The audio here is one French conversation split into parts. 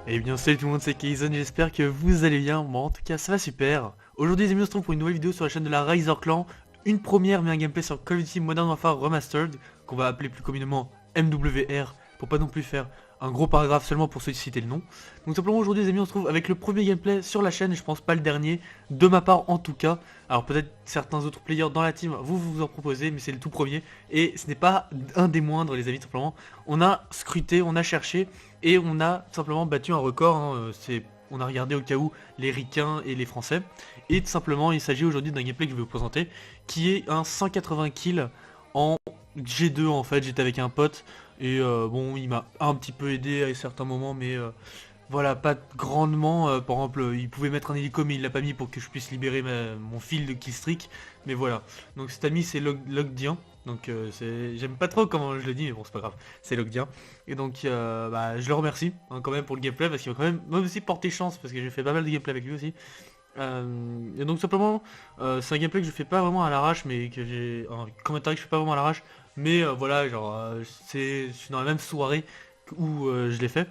Eh bien salut tout le monde, c'est Kayson, j'espère que vous allez bien. Moi en tout cas ça va super. Aujourd'hui les amis on se retrouve pour une nouvelle vidéo sur la chaîne de la Riser Clan. Une première mais un gameplay sur Call of Duty Modern Warfare Remastered, qu'on va appeler plus communément MWR, pour pas non plus faire un gros paragraphe seulement pour solliciter le nom. Donc simplement aujourd'hui les amis on se retrouve avec le premier gameplay sur la chaîne, et je pense pas le dernier, de ma part en tout cas. Alors peut-être certains autres players dans la team vous en proposez, mais c'est le tout premier. Et ce n'est pas un des moindres les amis, tout simplement. On a scruté, on a cherché, et on a tout simplement battu un record, hein, on a regardé au cas où les Ricains et les Français. Et tout simplement il s'agit aujourd'hui d'un gameplay que je vais vous présenter, qui est un 180 kills en G2 en fait. J'étais avec un pote et bon il m'a un petit peu aidé à certains moments, mais voilà, pas grandement. Par exemple il pouvait mettre un hélico mais il l'a pas mis pour que je puisse libérer mon fil de killstreak. Mais voilà, donc cet ami c'est Logdien. Donc j'aime pas trop comment je le dis, mais bon c'est pas grave, c'est Logdien. Et donc bah, je le remercie hein, quand même pour le gameplay, parce qu'il va quand même aussi porter chance, parce que j'ai fait pas mal de gameplay avec lui aussi. Et donc simplement c'est un gameplay que je fais pas vraiment à l'arrache, mais que j'ai un commentaire que je fais pas vraiment à l'arrache. Mais voilà, genre je suis dans la même soirée où je l'ai fait.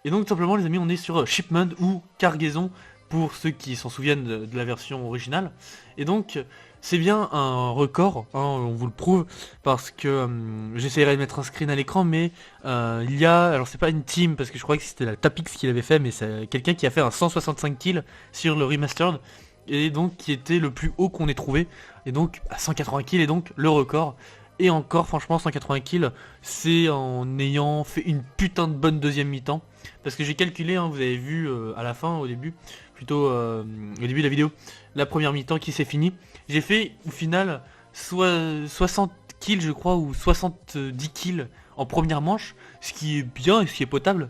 Et donc simplement les amis on est sur Shipment ou Cargaison, pour ceux qui s'en souviennent de la version originale. Et donc c'est bien un record, hein, on vous le prouve, parce que j'essayerai de mettre un screen à l'écran, mais il y a, alors c'est pas une team, parce que je crois que c'était la Tapix qui l'avait fait, mais c'est quelqu'un qui a fait un 165 kills sur le remastered, et donc qui était le plus haut qu'on ait trouvé, et donc à 180 kills, et donc le record. Et encore franchement 180 kills, c'est en ayant fait une putain de bonne deuxième mi-temps, parce que j'ai calculé, hein, vous avez vu à la fin, au début, plutôt au début de la vidéo, la première mi-temps qui s'est finie. J'ai fait au final soit 60 kills je crois, ou 70 kills en première manche, ce qui est bien et ce qui est potable.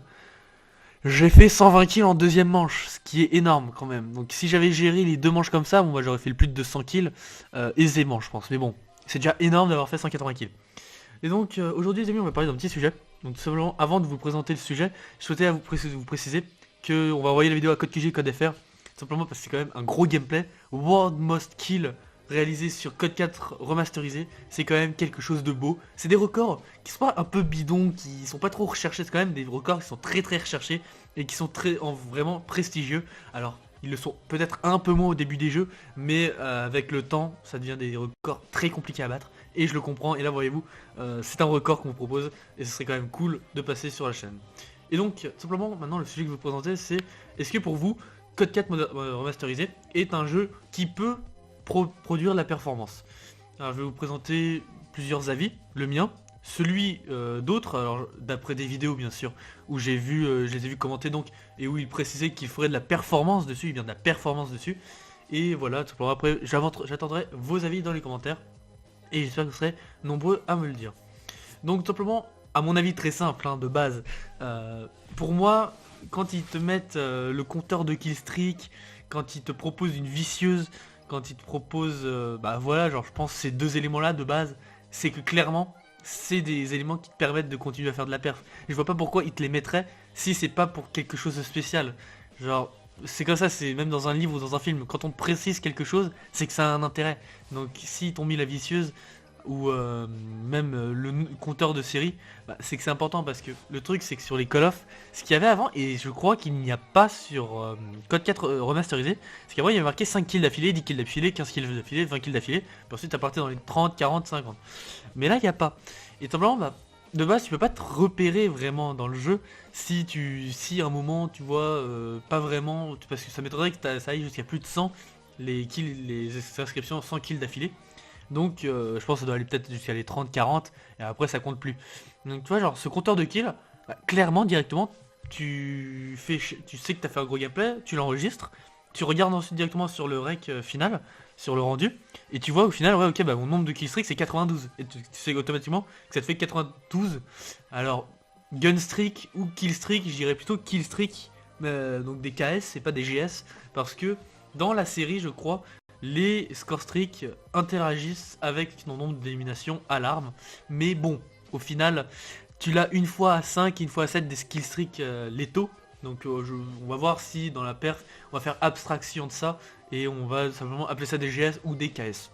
J'ai fait 120 kills en deuxième manche, ce qui est énorme quand même. Donc si j'avais géré les deux manches comme ça, bon bah j'aurais fait le plus de 200 kills aisément je pense. Mais bon, c'est déjà énorme d'avoir fait 180 kills. Et donc aujourd'hui les amis on va parler d'un petit sujet. Donc tout simplement avant de vous présenter le sujet, je souhaitais vous préciser qu'on va envoyer la vidéo à code QG, code FR. Simplement parce que c'est quand même un gros gameplay. World Most Kill réalisé sur Code 4 remasterisé. C'est quand même quelque chose de beau. C'est des records qui sont pas un peu bidons, qui sont pas trop recherchés. C'est quand même des records qui sont très recherchés et qui sont vraiment prestigieux. Alors ils le sont peut-être un peu moins au début des jeux, mais avec le temps ça devient des records très compliqués à battre. Et je le comprends, et là voyez-vous, c'est un record qu'on vous propose, et ce serait quand même cool de passer sur la chaîne. Et donc, simplement, maintenant le sujet que je vais vous présenter, c'est est-ce que pour vous, Code 4 remasterisé est un jeu qui peut produire de la performance? Alors je vais vous présenter plusieurs avis, le mien, celui d'autres, alors d'après des vidéos bien sûr, où j'ai vu, je les ai vus commenter donc, et où il précisait qu'il ferait de la performance dessus, il vient de la performance dessus, et voilà, tout simplement après j'attendrai vos avis dans les commentaires, et j'espère que vous serez nombreux à me le dire. Donc tout simplement, à mon avis très simple, hein, de base, pour moi, quand ils te mettent le compteur de killstreak, quand ils te proposent une vicieuse, quand ils te proposent, bah voilà, genre je pense ces deux éléments là de base, c'est que clairement, c'est des éléments qui te permettent de continuer à faire de la perf. Je vois pas pourquoi ils te les mettraient si c'est pas pour quelque chose de spécial. Genre, c'est comme ça, c'est même dans un livre ou dans un film, quand on te précise quelque chose, c'est que ça a un intérêt. Donc si t'ont mis la vicieuse, ou même le compteur de série, bah, c'est que c'est important, parce que le truc c'est que sur les Call of, ce qu'il y avait avant, et je crois qu'il n'y a pas sur Code 4 remasterisé, c'est qu'avant il y avait marqué 5 kills d'affilée, 10 kills d'affilée, 15 kills d'affilée, 20 kills d'affilée, puis ensuite à partir dans les 30, 40, 50. Mais là il n'y a pas. Et simplement, bah, de base tu peux pas te repérer vraiment dans le jeu si à un moment tu vois pas vraiment, parce que ça m'étonnerait que ça aille jusqu'à plus de 100 les kills, les inscriptions 100 kills d'affilée. Donc je pense que ça doit aller peut-être jusqu'à les 30, 40, et après ça compte plus. Donc tu vois, genre ce compteur de kills, bah, clairement, directement, tu sais que tu as fait un gros gameplay, tu l'enregistres, tu regardes ensuite directement sur le rec final, sur le rendu, et tu vois au final, ouais ok, bah mon nombre de killstreaks c'est 92, et tu sais automatiquement que ça te fait 92. Alors, gunstreak ou killstreak, je dirais plutôt killstreak, donc des KS et pas des GS, parce que dans la série, je crois, les score streaks interagissent avec ton nombre d'éliminations à l'arme. Mais bon, au final, tu l'as une fois à 5, une fois à 7 des skill streaks létaux. Donc on va voir si dans la perf, on va faire abstraction de ça, et on va simplement appeler ça des GS ou des KS.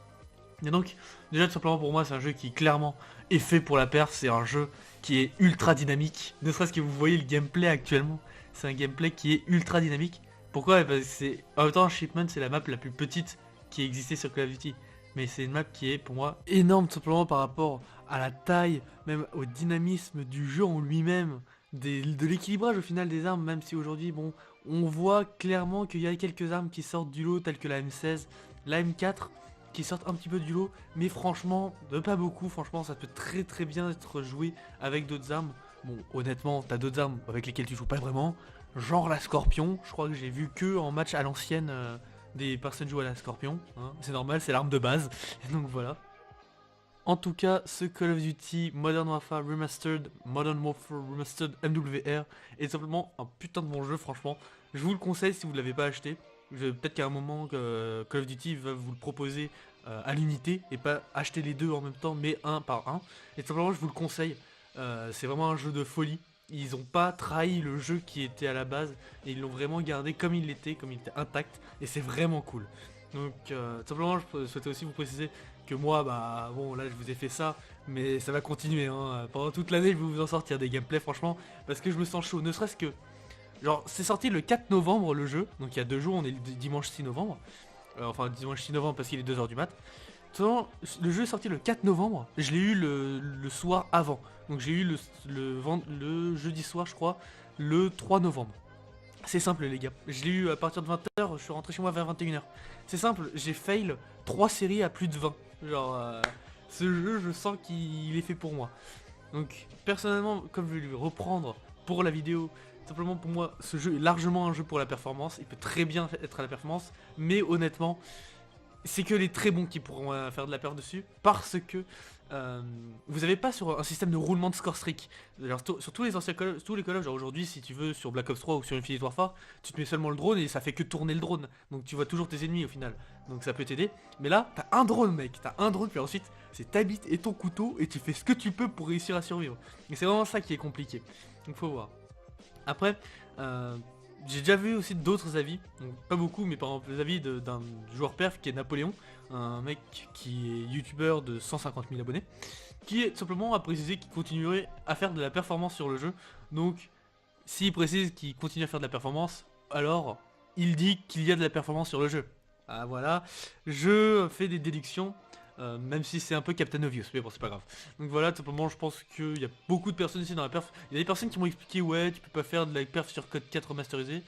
Et donc, déjà tout simplement pour moi, c'est un jeu qui clairement est fait pour la perf, c'est un jeu qui est ultra dynamique. Ne serait-ce que vous voyez le gameplay actuellement, c'est un gameplay qui est ultra dynamique. Pourquoi? Parce que c'est en même temps Shipment, c'est la map la plus petite qui existait sur Call of Duty. Mais c'est une map qui est pour moi énorme tout simplement par rapport à la taille, même au dynamisme du jeu en lui-même, de l'équilibrage au final des armes, même si aujourd'hui bon, on voit clairement qu'il y a quelques armes qui sortent du lot telles que la M16, la M4 qui sortent un petit peu du lot, mais franchement, pas beaucoup, franchement ça peut très bien être joué avec d'autres armes. Bon, honnêtement, t'as d'autres armes avec lesquelles tu joues pas vraiment, genre la Scorpion, je crois que j'ai vu que en match à l'ancienne des personnes jouer à la Scorpion, hein. C'est normal, c'est l'arme de base, donc voilà. En tout cas, ce Call of Duty Modern Warfare Remastered, Modern Warfare Remastered MWR est simplement un putain de bon jeu, franchement. Je vous le conseille si vous ne l'avez pas acheté. Peut-être qu'à un moment, Call of Duty va vous le proposer à l'unité et pas acheter les deux en même temps, mais un par un. Et simplement, je vous le conseille. C'est vraiment un jeu de folie. Ils n'ont pas trahi le jeu qui était à la base et ils l'ont vraiment gardé comme il était intact. Et c'est vraiment cool. Donc simplement je souhaitais aussi vous préciser que moi bah bon là je vous ai fait ça mais ça va continuer hein. Pendant toute l'année je vais vous en sortir des gameplays franchement parce que je me sens chaud, ne serait-ce que genre c'est sorti le 4 novembre le jeu, donc il y a 2 jours, on est le dimanche 6 novembre, enfin dimanche 6 novembre parce qu'il est 2 h du mat. Sinon, le jeu est sorti le 4 novembre, je l'ai eu le soir avant, donc j'ai eu le jeudi soir je crois, le 3 novembre. C'est simple les gars, je l'ai eu à partir de 20 h, je suis rentré chez moi vers 21 h. C'est simple, j'ai fail 3 séries à plus de 20. Genre, ce jeu je sens qu'il est fait pour moi. Donc personnellement, comme je vais le reprendre pour la vidéo, simplement pour moi ce jeu est largement un jeu pour la performance. Il peut très bien être à la performance, mais honnêtement, c'est que les très bons qui pourront faire de la perte dessus, parce que vous avez pas sur un système de roulement de score streak. Alors, sur tous les anciens tous les Call of, genre aujourd'hui, si tu veux, sur Black Ops 3 ou sur Infinite Warfare, tu te mets seulement le drone et ça fait que tourner le drone. Donc tu vois toujours tes ennemis au final. Donc ça peut t'aider. Mais là, t'as un drone, mec. T'as un drone, puis ensuite, c'est ta bite et ton couteau, et tu fais ce que tu peux pour réussir à survivre. Et c'est vraiment ça qui est compliqué. Donc faut voir. Après, j'ai déjà vu aussi d'autres avis, donc pas beaucoup, mais par exemple les avis d'un joueur perf qui est Napoléon, un mec qui est youtubeur de 150 000 abonnés, qui est simplement a précisé qu'il continuerait à faire de la performance sur le jeu. Donc s'il précise qu'il continue à faire de la performance, alors il dit qu'il y a de la performance sur le jeu. Ah voilà, je fais des déductions. Même si c'est un peu Captain Obvious, mais bon c'est pas grave. Donc voilà, tout simplement je pense qu'il y a beaucoup de personnes ici dans la perf. Il y a des personnes qui m'ont expliqué ouais tu peux pas faire de la perf sur code 4 remasterisé.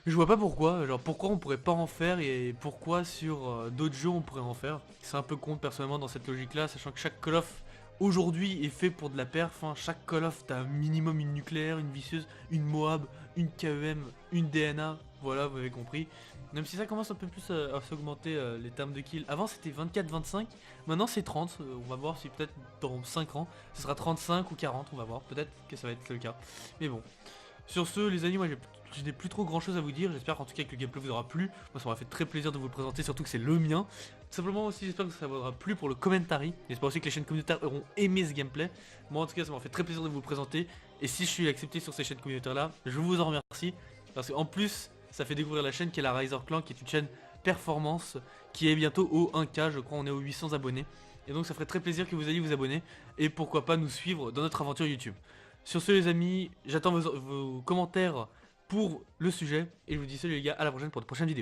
Je vois pas pourquoi, genre pourquoi on pourrait pas en faire et pourquoi sur d'autres jeux on pourrait en faire. C'est un peu con personnellement dans cette logique là, sachant que chaque Call of aujourd'hui est fait pour de la perf, hein. Chaque Call of t'as un minimum une nucléaire, une vicieuse, une Moab, une KEM, une DNA, voilà vous avez compris. Même si ça commence un peu plus à s'augmenter les termes de kills. Avant c'était 24-25, maintenant c'est 30. On va voir si peut-être dans 5 ans ce sera 35 ou 40, on va voir. Peut-être que ça va être le cas. Mais bon. Sur ce les amis, moi je n'ai plus trop grand chose à vous dire. J'espère en tout cas que le gameplay vous aura plu. Moi ça m'a fait très plaisir de vous le présenter, surtout que c'est le mien. Tout simplement aussi j'espère que ça vous aura plu pour le commentary. J'espère aussi que les chaînes communautaires auront aimé ce gameplay. Moi en tout cas ça m'a fait très plaisir de vous le présenter. Et si je suis accepté sur ces chaînes communautaires là, je vous en remercie. Parce qu'en plus ça fait découvrir la chaîne qui est la Riser Clan, qui est une chaîne performance, qui est bientôt au 1K, je crois on est aux 800 abonnés. Et donc ça ferait très plaisir que vous alliez vous abonner, et pourquoi pas nous suivre dans notre aventure YouTube. Sur ce les amis, j'attends vos commentaires pour le sujet, et je vous dis salut les gars, à la prochaine pour de prochaines vidéos.